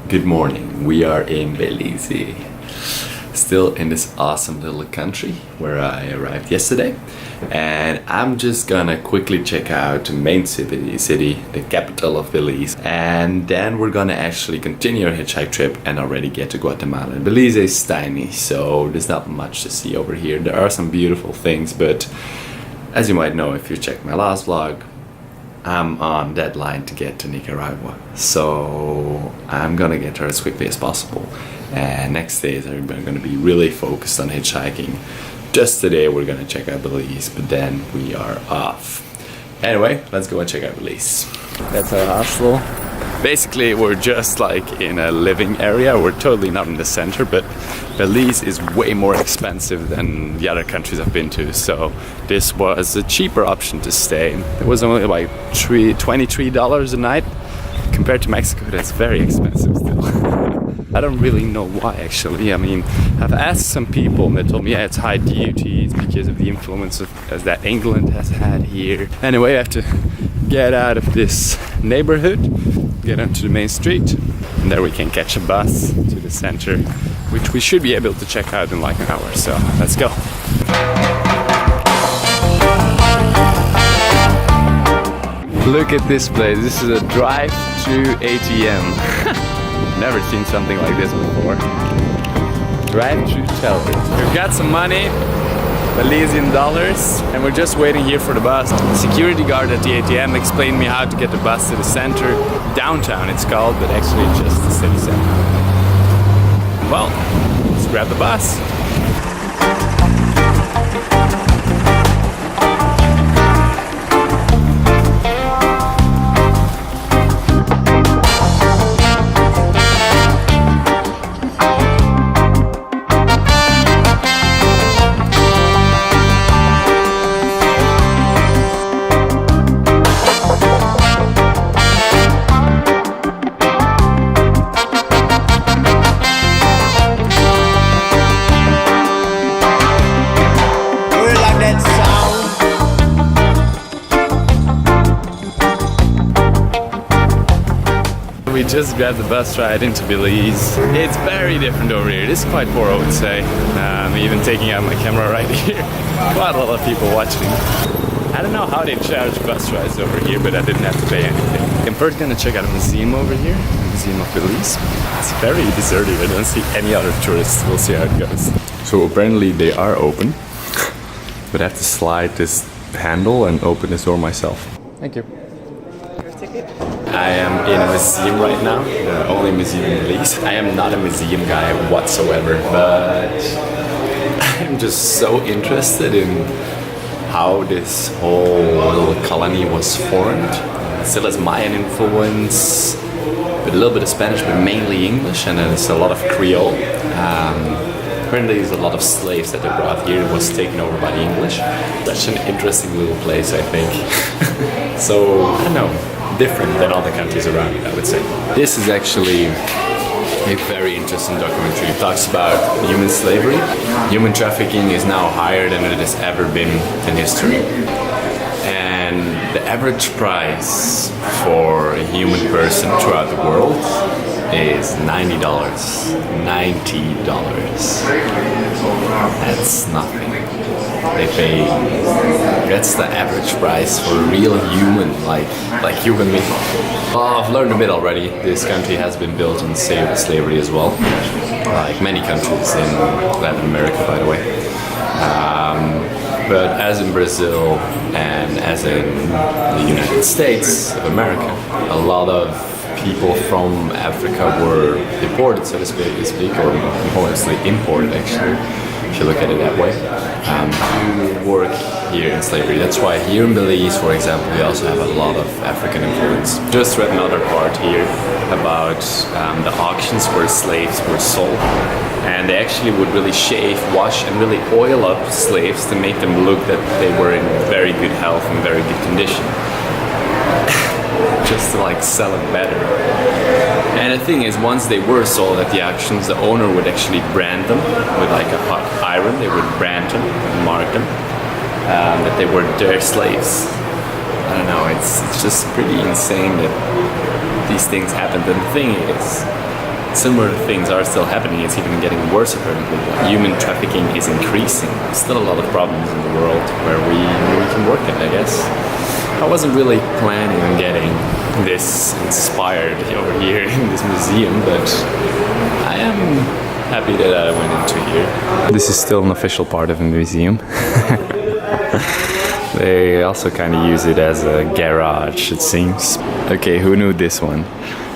Good morning. We are in Belize, still in this awesome little country where I arrived yesterday, and I'm just gonna quickly check out the main city, the capital of Belize, and then we're gonna actually continue our hitchhike trip and already get to Guatemala. Belize is tiny, so there's not much to see over here. There are some beautiful things, but as you might know if you checked my last vlog, I'm on deadline to get to Nicaragua, so I'm gonna get there as quickly as possible. And next days are gonna be really focused on hitchhiking. Just today we're gonna check out Belize, but then we are off. Anyway, let's go and check out Belize. That's our hostel. Basically, we're just like in a living area. We're totally not in the center, but Belize is way more expensive than the other countries I've been to. So this was a cheaper option to stay. It was only like $23 a night. Compared to Mexico, that's very expensive still. I don't really know why actually. I mean, I've asked some people and they told me, yeah, it's high duties because of the influence that England has had here. Anyway, I have to get out of this neighborhood, get onto the main street, and there we can catch a bus to the center, which we should be able to check out in like an hour. So let's go. Look at this place. This is a drive-through ATM. Never seen something like this before. Drive-through teller. We've got some money, Belizean dollars, and we're just waiting here for the bus. The security guard at the ATM explained me how to get the bus to the center. Downtown it's called, but actually it's just the city center. Well, let's grab the bus. We just grabbed the bus ride into Belize. It's very different over here. It is quite poor, I would say. Even taking out my camera right here. Quite a lot of people watching. I don't know how they charge bus rides over here, but I didn't have to pay anything. I'm first gonna check out a museum over here, the Museum of Belize. It's very deserted. I don't see any other tourists. We'll see how it goes. So apparently they are open, but I have to slide this handle and open this door myself. Thank you. I am in a museum right now, the only museum in Belize. I am not a museum guy whatsoever, but I'm just so interested in how this whole little colony was formed. It still has Mayan influence, with a little bit of Spanish, but mainly English, and then it's a lot of Creole. Apparently there's a lot of slaves that they brought here. It was taken over by the English. Such an interesting little place, I think. So, I don't know. Different than all the countries around it, I would say. This is actually a very interesting documentary. It talks about human slavery. Human trafficking is now higher than it has ever been in history. And the average price for a human person throughout the world is $90. $90. That's nothing. They pay, that's the average price for a real human, like you and me. Well, I've learned a bit already. This country has been built on slavery as well, like many countries in Latin America, by the way. But as in Brazil and as in the United States of America, a lot of people from Africa were deported, so to speak, or mostly imported actually, if you look at it that way, to work here in slavery. That's why here in Belize, for example, we also have a lot of African influence. Just read another part here about the auctions where slaves were sold, and they actually would really shave, wash, and really oil up slaves to make them look that they were in very good health and very good condition. Just to like sell it better. And the thing is, once they were sold at the auctions, the owner would actually brand them with like a hot iron. They would brand them and mark them that they were their slaves. I don't know, it's just pretty insane that these things happened. And the thing is, similar things are still happening. It's even getting worse apparently. Human trafficking is increasing. There's still a lot of problems in the world where we can work in, I guess. I wasn't really planning on getting this inspired over here in this museum, but I am happy that I went into here. This is still an official part of the museum. They also kind of use it as a garage, it seems. Okay, who knew this one?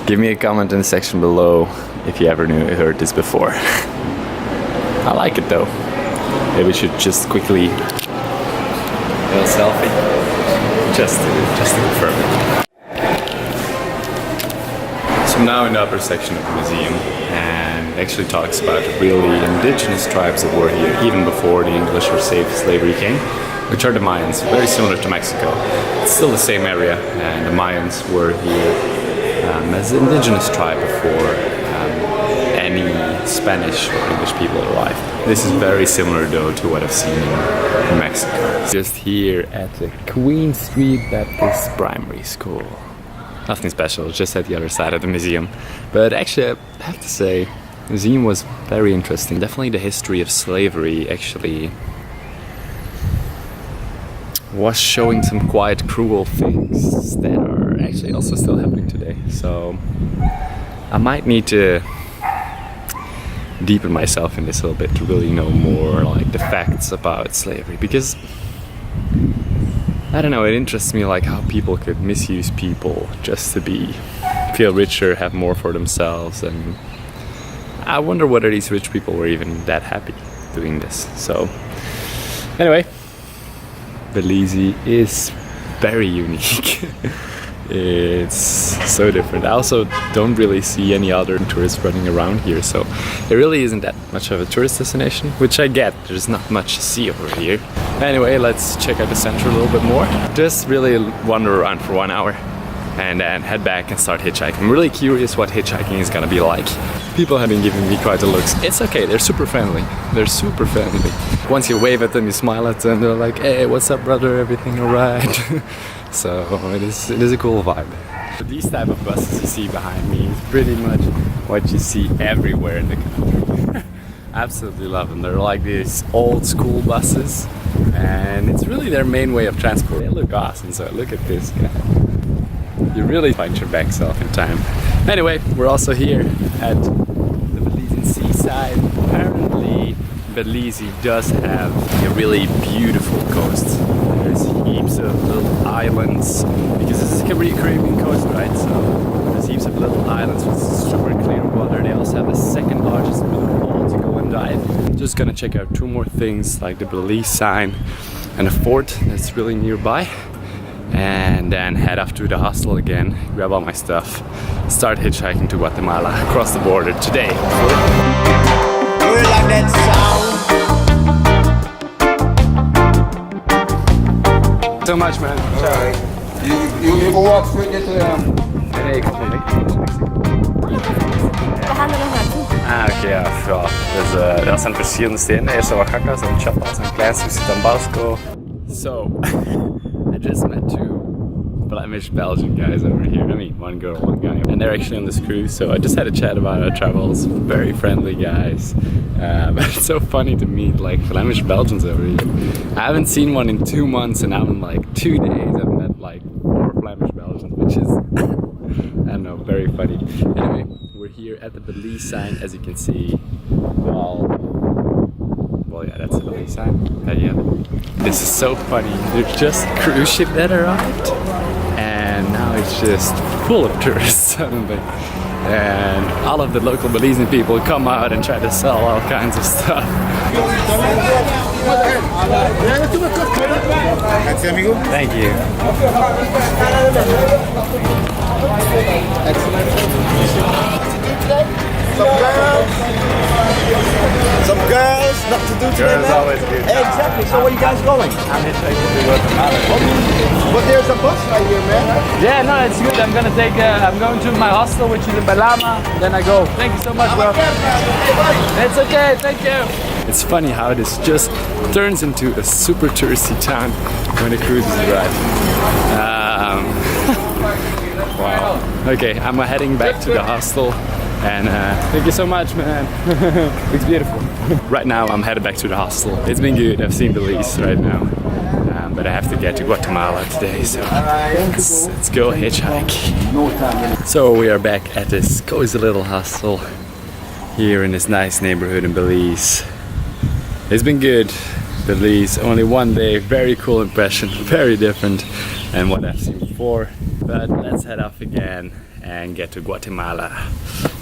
Give me a comment in the section below if you ever heard this before. I like it though. Maybe we should just quickly do a selfie, just to confirm it. So I'm now in the upper section of the museum, and it actually talks about the really indigenous tribes that were here even before the English or slavery came, which are the Mayans, very similar to Mexico. It's still the same area, and the Mayans were here as an indigenous tribe before any Spanish or English people arrived. This is very similar though to what I've seen in Mexico. Just here at the Queen Street Baptist Primary School. Nothing special, just at the other side of the museum. But actually, I have to say, the museum was very interesting. Definitely the history of slavery actually was showing some quite cruel things that are actually also still happening today. So I might need to deepen myself in this a little bit to really know more like the facts about slavery, because I don't know, it interests me like how people could misuse people just to feel richer, have more for themselves, and I wonder whether these rich people were even that happy doing this. So anyway, Belize is very unique. It's so different. I also don't really see any other tourists running around here, so it really isn't that much of a tourist destination, which I get. There's not much to see over here. Anyway, let's check out the center a little bit more. Just really wander around for 1 hour and then head back and start hitchhiking. I'm really curious what hitchhiking is gonna be like. People have been giving me quite a look. It's okay, they're super friendly. They're super friendly. Once you wave at them, you smile at them, they're like, hey, what's up brother, everything alright? So it is a cool vibe. These type of buses you see behind me is pretty much what you see everywhere in the country. Absolutely love them. They're like these old school buses, and it's really their main way of transport. They look awesome, so look at this guy. You really find your back self in time. Anyway, we're also here at the Belizean seaside. Apparently, Belize does have a really beautiful coast. There's heaps of little islands, because this is a Caribbean coast, right? So there's heaps of little islands with super clear water. They also have the second largest swimming pool to go and dive. Just gonna check out 2 more things, like the Belize sign and a fort that's really nearby. And then head off to the hostel again, grab all my stuff, start hitchhiking to Guatemala, across the border today. Like that sound. So much, man. Sorry. You go walk straight to Nee, ik kom van Mexico. We gaan er nog naartoe. Oké, ja. Dus dat zijn verschillende steden. Eerst Oaxaca, dan Chiapas, een klein stukje Tabasco. So, I just met 2 Flemish Belgian guys over here. I mean, 1 girl, 1 guy. And they're actually on this cruise, so I just had a chat about our travels. Very friendly guys. But it's so funny to meet like Flemish Belgians over here. I haven't seen one in 2 months, and now in like 2 days I've met like 4 Flemish Belgians, which is, I don't know, very funny. Anyway, we're here at the Belize sign, as you can see. Well, yeah, that's the Belize sign. Yeah. This is so funny. There's just a cruise ship that arrived, and now it's just full of tourists suddenly. And all of the local Belizean people come out and try to sell all kinds of stuff. Thank you. Some girls, not to do today, Girls man. always good. Exactly. So where you guys going? I'm hitchhiking to Guatemala. But there's a bus right here, man. Yeah, no, it's good. I'm going to my hostel, which is in Balama. Then I go. Thank you so much, bro. It's okay. Thank you. It's funny how this just turns into a super touristy town when the cruises arrive. Wow. Okay, I'm heading back to the hostel. And thank you so much, man. It's beautiful. Right now I'm headed back to the hostel. It's been good. I've seen Belize right now. But I have to get to Guatemala today, so let's go hitchhike. So we are back at this cozy little hostel here in this nice neighborhood in Belize. It's been good. Belize, only one day, very cool impression, very different than what I've seen before. But let's head off again and get to Guatemala.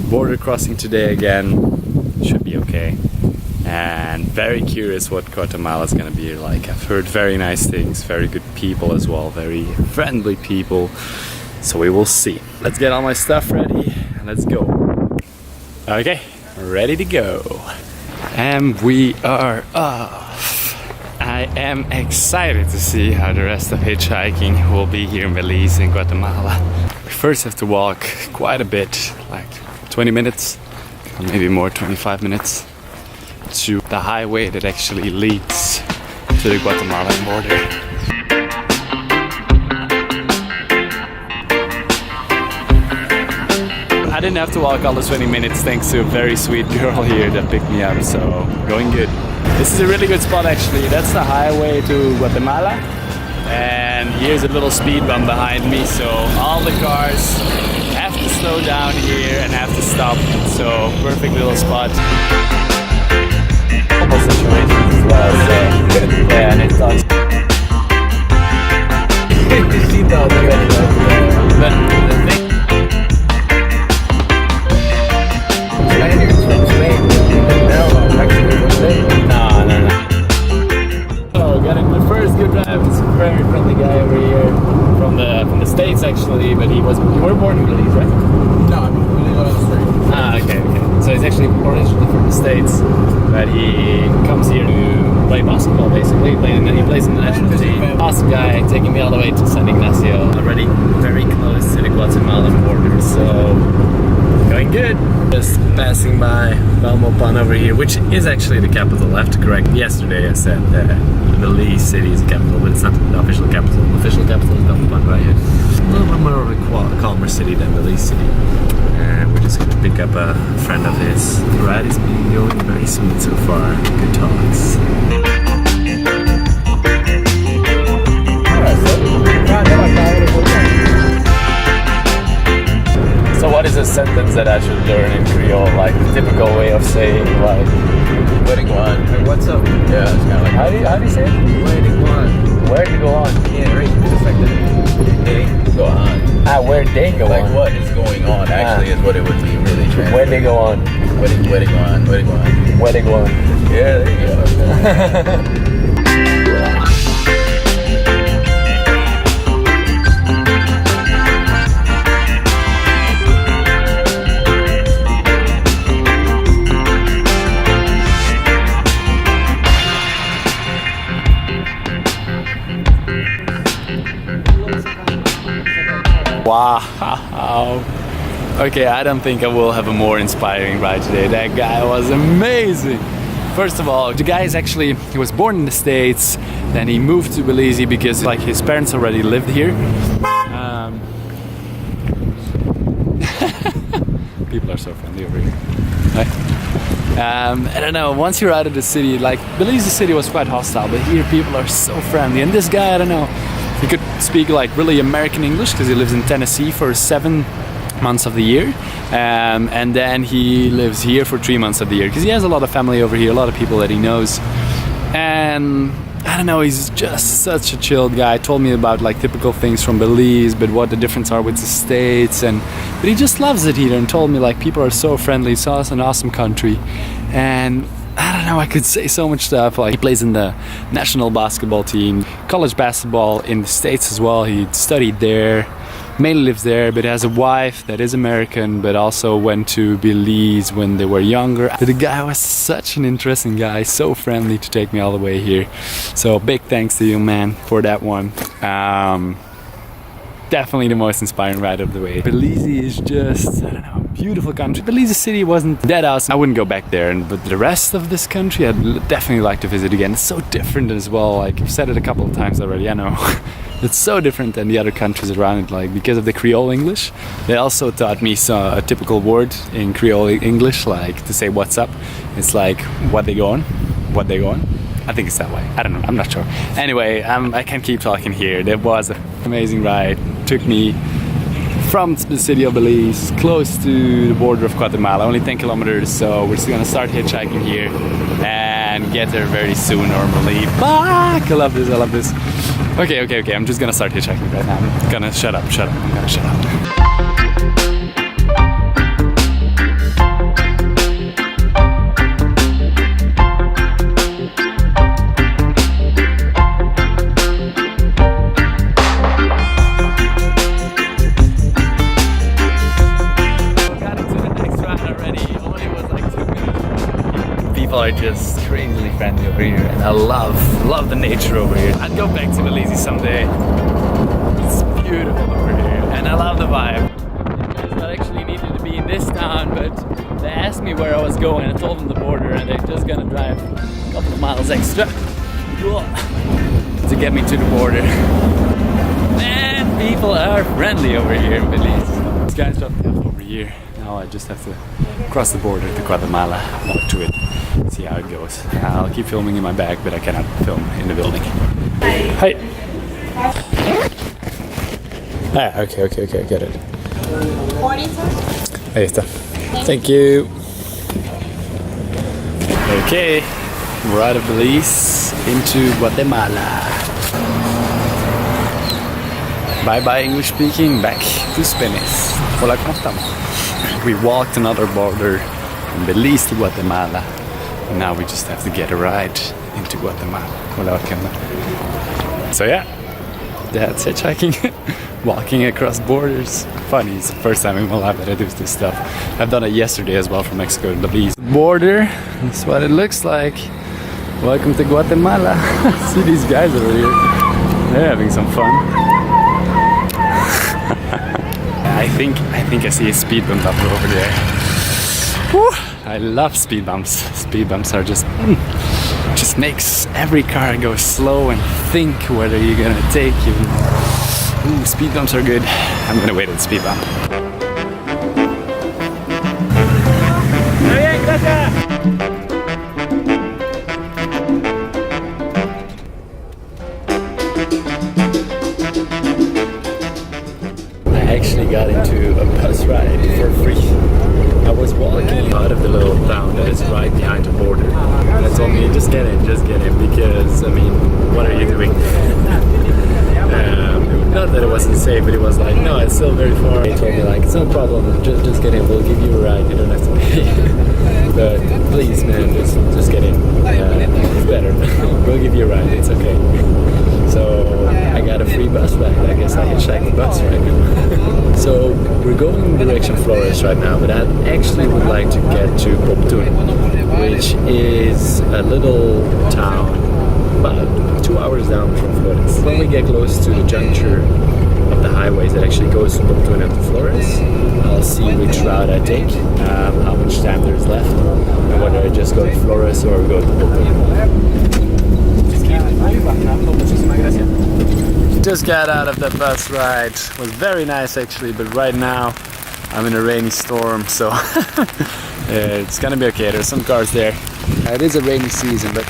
Border crossing today again, should be okay. And very curious what Guatemala is gonna be like. I've heard very nice things, very good people as well, very friendly people. So we will see. Let's get all my stuff ready and let's go. Okay, ready to go. And we are off. I am excited to see how the rest of hitchhiking will be here in Belize and Guatemala. We first have to walk quite a bit, like 20 minutes, or maybe more, 25 minutes, to the highway that actually leads to the Guatemalan border. I didn't have to walk all the 20 minutes thanks to a very sweet girl here that picked me up, so going good. This is a really good spot actually. That's the highway to Guatemala, and here's a little speed bump behind me, so all the cars have to slow down here and have to stop, so perfect little spot. Situations as well, so yeah, and it talks. But the thing. No. So got in the first good drive. It's a very friendly guy over here from the States actually, but you were born in Belize, right? No, I'm really on the street. Okay. So he's actually originally from the States, but he comes here to play basketball basically. He plays in the national team. Awesome guy, taking me all the way to San Ignacio. Already very close to the Guatemalan border, so going good. Just passing by Belmopan over here, which is actually the capital. I have to correct. Yesterday I said that Belize City is the capital, but it's not the official capital. The official capital is Belmopan, right? A little bit more of a calmer city than Belize City. And we're just gonna pick up a friend of his. The ride is being going very smooth so far. Good talks. So what is a sentence that I should learn in Creole? Like the typical way of saying like Where to go on? Like, what's up? Yeah, it's kind of like how do you say it? where to go on? Where to go on? Yeah, right. Just like the they go on. Where they go Like on. what is going on actually is what it would be really translated. Where they go on. Where to go on? Where to go on? Where they go on. Yeah, there you go. Wow. Okay, I don't think I will have a more inspiring ride today. That guy was amazing. First of all, the guy he was born in the States, then he moved to Belize because like his parents already lived here. People are so friendly over here. I don't know, once you're out of the city, like Belize City was quite hostile, but here people are so friendly. And this guy, I don't know, he could speak like really American English because he lives in Tennessee for 7 months of the year, and then he lives here for 3 months of the year because he has a lot of family over here, a lot of people that he knows. And I don't know, he's just such a chilled guy. Told me about like typical things from Belize, but what the difference are with the States, but he just loves it here and told me like people are so friendly. It's an awesome country. And I don't know, I could say so much stuff. Like he plays in the national basketball team, college basketball in the States as well. He studied there, mainly lives there, but has a wife that is American, but also went to Belize when they were younger. But the guy was such an interesting guy, so friendly to take me all the way here. So big thanks to you, man, for that one. Definitely the most inspiring ride of the way. Belize is just, I don't know, beautiful country. Belize City wasn't that awesome. I wouldn't go back there, but the rest of this country I'd definitely like to visit again. It's so different as well. Like I've said it a couple of times already, I know. It's so different than the other countries around it, like because of the Creole English. They also taught me a typical word in Creole English, like to say what's up. It's like what they going, what they going. I think it's that way. I don't know. I'm not sure. Anyway, I can't keep talking here. That was an amazing ride. Took me from the city of Belize, close to the border of Guatemala, only 10 kilometers. So we're just gonna start hitchhiking here and get there very soon normally. Fuck! I love this. I love this. Okay. I'm just gonna start hitchhiking right now. I'm gonna shut up. I'm gonna shut up. People are just crazily friendly over here, and I love the nature over here. I'd go back to Belize someday. It's beautiful over here, and I love the vibe. You guys not actually needed to be in this town, but they asked me where I was going. I told them the border, and they're just gonna drive a couple of miles extra to get me to the border. Man, people are friendly over here in Belize. This guy's dropped me off over here. Now I just have to cross the border to Guatemala, walk to it, see how it goes. I'll keep filming in my bag, but I cannot film in the building. Hi. Ah, okay, I get it. 40, sir? Ahí está. Thank you. Okay, we're out of Belize into Guatemala. Bye bye English speaking, back to Spanish. Hola, ¿cómo estamos? We walked another border from Belize to Guatemala, and now we just have to get a ride into Guatemala. Hola, ¿qué onda? So yeah, that's hitchhiking. Walking across borders. Funny, it's the first time in my life that I do this stuff. I've done it yesterday as well from Mexico to Belize. Border, that's what it looks like. Welcome to Guatemala. See these guys over here. They're having some fun. I think I see a speed bump up over there. Whew, I love speed bumps. Speed bumps are just makes every car go slow and think whether you're gonna take you. Ooh, speed bumps are good. I'm gonna wait at the speed bump. I actually got into a bus ride for free. I was walking out of the little town that is right behind the border. And they told me, just get in, because, I mean, what are you doing? Not that it wasn't safe, but it was like, no, it's still very far. They told me like, it's no problem, just get in, we'll give you a ride, you don't have to pay. But please, man, just get in. It's better. We'll give you a ride, it's okay. So I got a free bus ride. I guess I hitchhiked the bus right now. So we're going in direction Flores right now, but I actually would like to get to Poptun, which is a little town about 2 hours down from Flores. When we get close to the juncture of the highways that actually goes from Poptun to Flores, I'll see which route I take, how much time there's left, and whether I just go to Flores or go to Poptun. Just got out of the bus ride. It was very nice actually, but right now I'm in a rainy storm, so it's gonna be okay. There's some cars there. It is a rainy season, but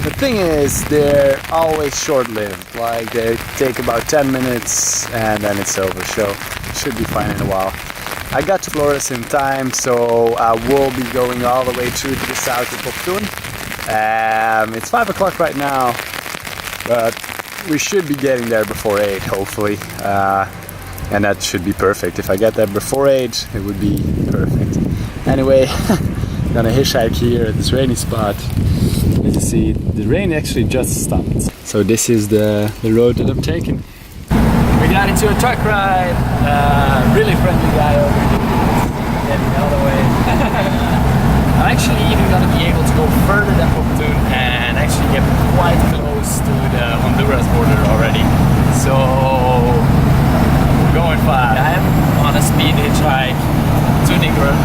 the thing is, they're always short-lived. Like they take about 10 minutes and then it's over, so it should be fine in a while. I got to Flores in time, so I will be going all the way through to the south of Poptun. It's 5 o'clock right now, but we should be getting there before 8, hopefully. And that should be perfect. If I get there before 8, it would be perfect. Anyway, gonna hitchhike here at this rainy spot. As you see, the rain actually just stopped. So this is the road that I'm taking. We got into a truck ride. Really friendly guy over here. Getting all the way. I'm actually even gonna be able to go further than Poptun and actually get quite close to the Honduras border already. So we're going fast. I'm on a speed hitchhike to Negros.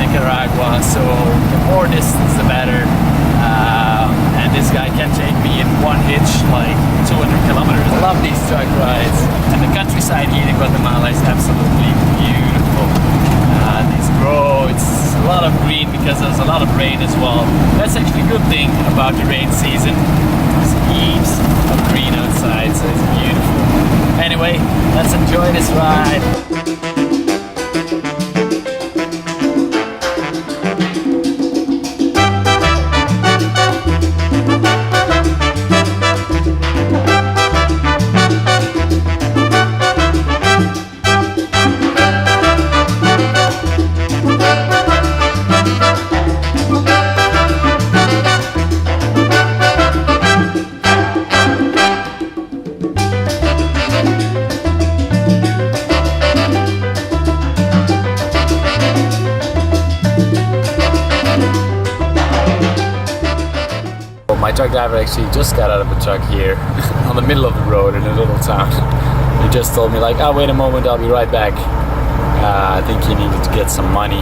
so the more distance the better. And this guy can take me in one hitch like 200 kilometers. I love these truck rides. And the countryside here in Guatemala is absolutely beautiful. These grow, it's a lot of green because there's a lot of rain as well. That's actually a good thing about the rain season. There's heaps of green outside, so it's beautiful. Anyway, let's enjoy this ride. My truck driver actually just got out of the truck here on the middle of the road in a little town. He just told me like, oh, wait a moment, I'll be right back. I think he needed to get some money.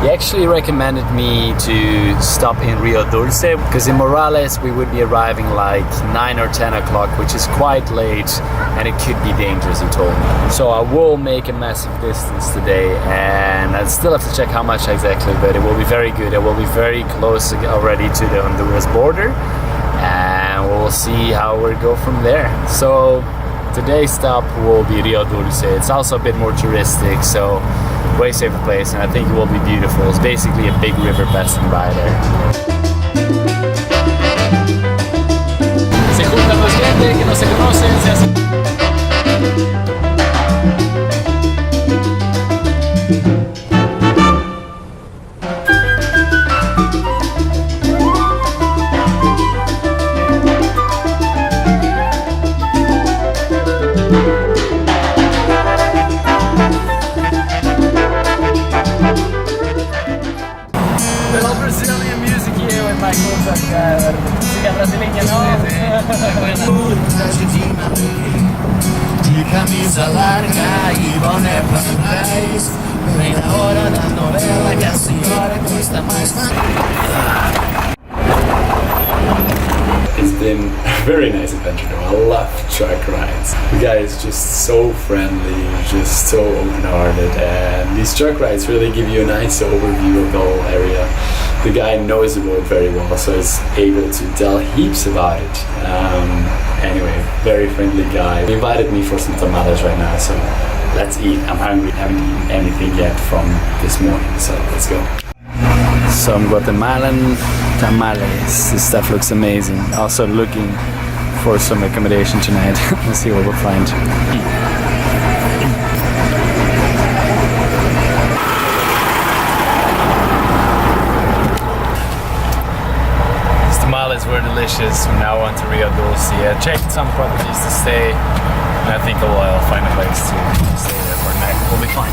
He actually recommended me to stop in Rio Dulce because in Morales we would be arriving like 9 or 10 o'clock, which is quite late and it could be dangerous, he told me. So I will make a massive distance today and I still have to check how much exactly, but it will be very good. It will be very close already to the Honduras border and we'll see how we go from there. So today's stop will be Rio Dulce. It's also a bit more touristic, so way safer place, and I think it will be beautiful. It's basically a big river passing by there. Se juntan los gente que no se conocen, se hacen. Brazilian music here with my cool música brasileña, ¿no? De camisa larga e boné pra trás. Vem na hora da novela que a senhora gosta mais. It's been a very nice adventure though. I love truck rides. The guy is just so friendly, just so open-hearted, and these truck rides really give you a nice overview of the whole area. The guy knows the road very well, so he's able to tell heaps about it. Anyway, very friendly guy. He invited me for some tamales right now, so let's eat. I'm hungry, haven't eaten anything yet from this morning, so let's go. Some Guatemalan tamales. This stuff looks amazing. Also looking for some accommodation tonight. Let's see what we'll find. These tamales were delicious. From now on to Rio Dulce. I checked some properties to stay, and I think I'll find a place to stay there for a night. We'll be fine.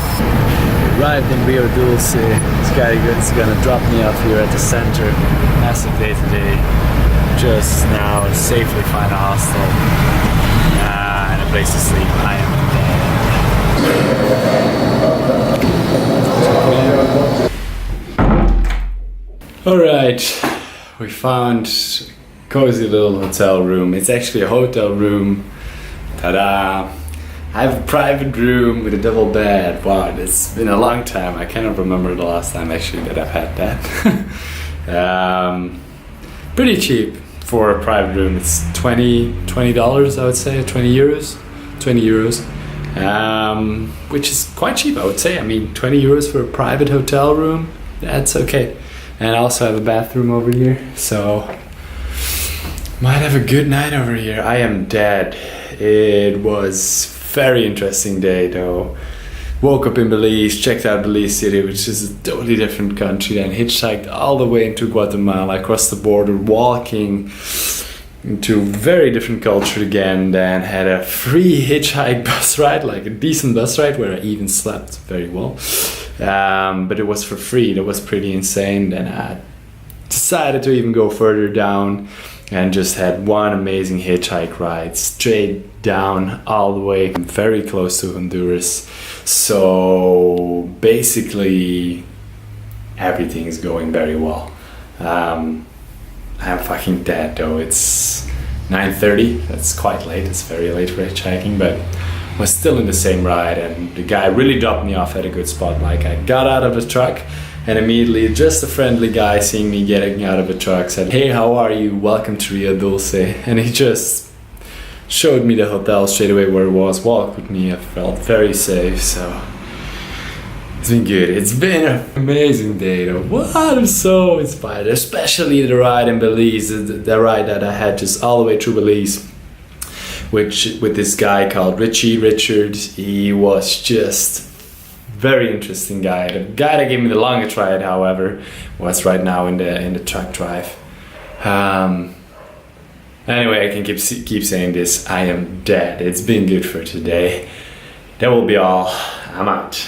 Arrived in Rio Dulce. This guy is gonna drop me off here at the center. Massive day today. Just now safely find a hostel and a place to sleep. I am dead. Alright, we found a cozy little hotel room. It's actually a hotel room. Ta-da! I have a private room with a double bed. Wow, it's been a long time. I cannot remember the last time actually that I've had that. Pretty cheap for a private room. It's $20 I would say, 20 euros, which is quite cheap I would say. I mean, 20 euros for a private hotel room, that's okay. And I also have a bathroom over here, so might have a good night over here. I am dead. It was very interesting day though. Woke up in Belize, checked out Belize City, which is a totally different country, and hitchhiked all the way into Guatemala, across the border, walking into very different culture again. Then had a free hitchhike bus ride, like a decent bus ride where I even slept very well. But it was for free. That was pretty insane. Then I decided to even go further down and just had one amazing hitchhike ride straight down all the way very close to Honduras. So basically everything is going very well. I'm fucking dead though. It's 9:30. That's quite late. It's very late for hitchhiking, but was still in the same ride, and the guy really dropped me off at a good spot. Like, I got out of the truck, and immediately just a friendly guy seeing me getting out of the truck said, "Hey, how are you? Welcome to Rio Dulce." And he just showed me the hotel straight away where it was, walked with me. I felt very safe, so it's been good. It's been an amazing day though. What? I'm so inspired, especially the ride in Belize, the ride that I had just all the way through Belize, which with this guy called Richard. He was just very interesting guy. The guy that gave me the longest ride, however, was right now in the truck drive. Anyway, I can keep saying this. I am dead. It's been good for today. That will be all. I'm out.